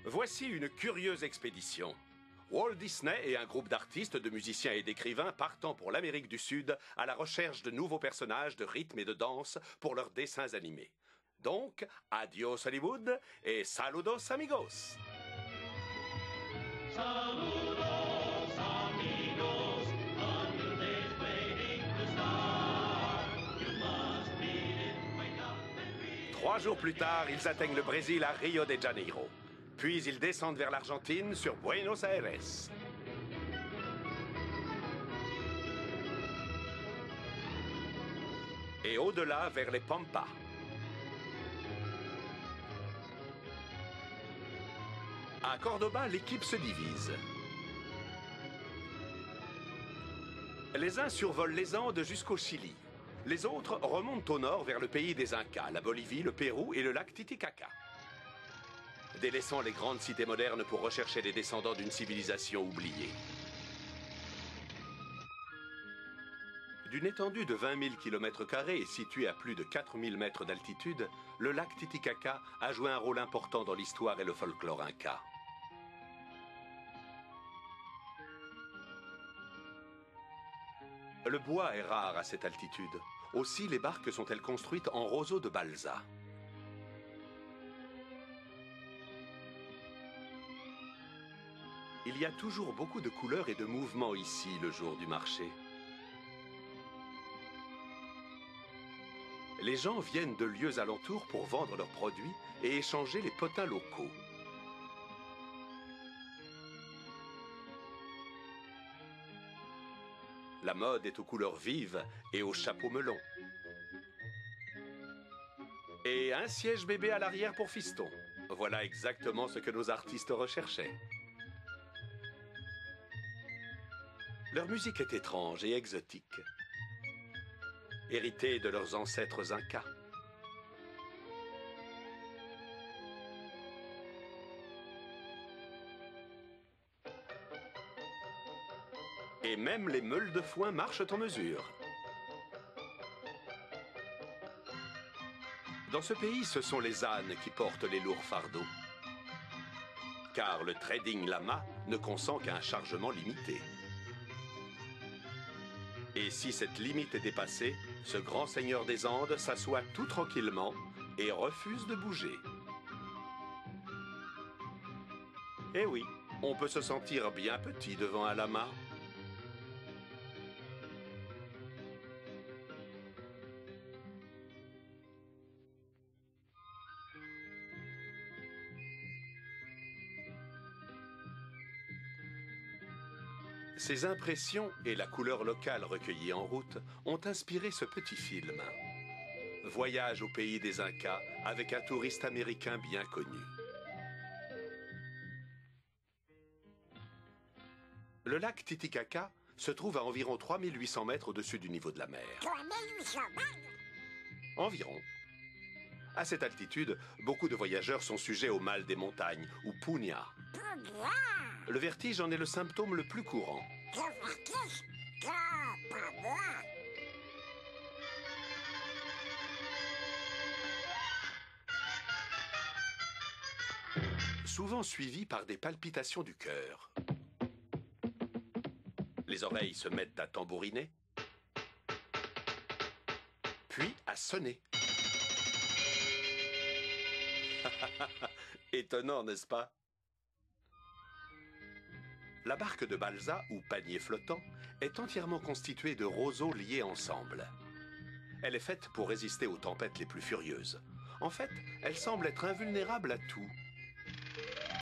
Voici une curieuse expédition. Walt Disney et un groupe d'artistes, de musiciens et d'écrivains partant pour l'Amérique du Sud à la recherche de nouveaux personnages de rythme et de danse pour leurs dessins animés. Donc, adios Hollywood et saludos amigos. Saludos amigos, a new day's waiting to start. You must meet it, wake up and read. 3 jours plus tard, ils atteignent le Brésil à Rio de Janeiro. Puis ils descendent vers l'Argentine sur Buenos Aires. Et au-delà vers les Pampas. À Cordoba, l'équipe se divise. Les uns survolent les Andes jusqu'au Chili. Les autres remontent au nord vers le pays des Incas, la Bolivie, le Pérou et le lac Titicaca. Délaissant les grandes cités modernes pour rechercher les descendants d'une civilisation oubliée. D'une étendue de 20 000 km² et situé à plus de 4 000 mètres d'altitude, le lac Titicaca a joué un rôle important dans l'histoire et le folklore inca. Le bois est rare à cette altitude. Aussi, les barques sont-elles construites en roseaux de balsa. Il y a toujours beaucoup de couleurs et de mouvements ici le jour du marché. Les gens viennent de lieux alentours pour vendre leurs produits et échanger les potins locaux. La mode est aux couleurs vives et aux chapeaux melons. Et un siège bébé à l'arrière pour fiston. Voilà exactement ce que nos artistes recherchaient. Leur musique est étrange et exotique, héritée de leurs ancêtres incas. Et même les meules de foin marchent en mesure. Dans ce pays, ce sont les ânes qui portent les lourds fardeaux. Car le trading lama ne consent qu'à un chargement limité. Et si cette limite est dépassée, ce grand seigneur des Andes s'assoit tout tranquillement et refuse de bouger. Eh oui, on peut se sentir bien petit devant un lama. Ces impressions et la couleur locale recueillie en route ont inspiré ce petit film. Voyage au pays des Incas avec un touriste américain bien connu. Le lac Titicaca se trouve à environ 3800 mètres au-dessus du niveau de la mer. 3800 mètres? Environ. À cette altitude, beaucoup de voyageurs sont sujets au mal des montagnes, ou punya. Punya? Le vertige en est le symptôme le plus courant. Le vertige? Pas moi. Souvent suivi par des palpitations du cœur. Les oreilles se mettent à tambouriner, puis à sonner. Étonnant, n'est-ce pas? La barque de balsa, ou panier flottant, est entièrement constituée de roseaux liés ensemble. Elle est faite pour résister aux tempêtes les plus furieuses. En fait, elle semble être invulnérable à tout.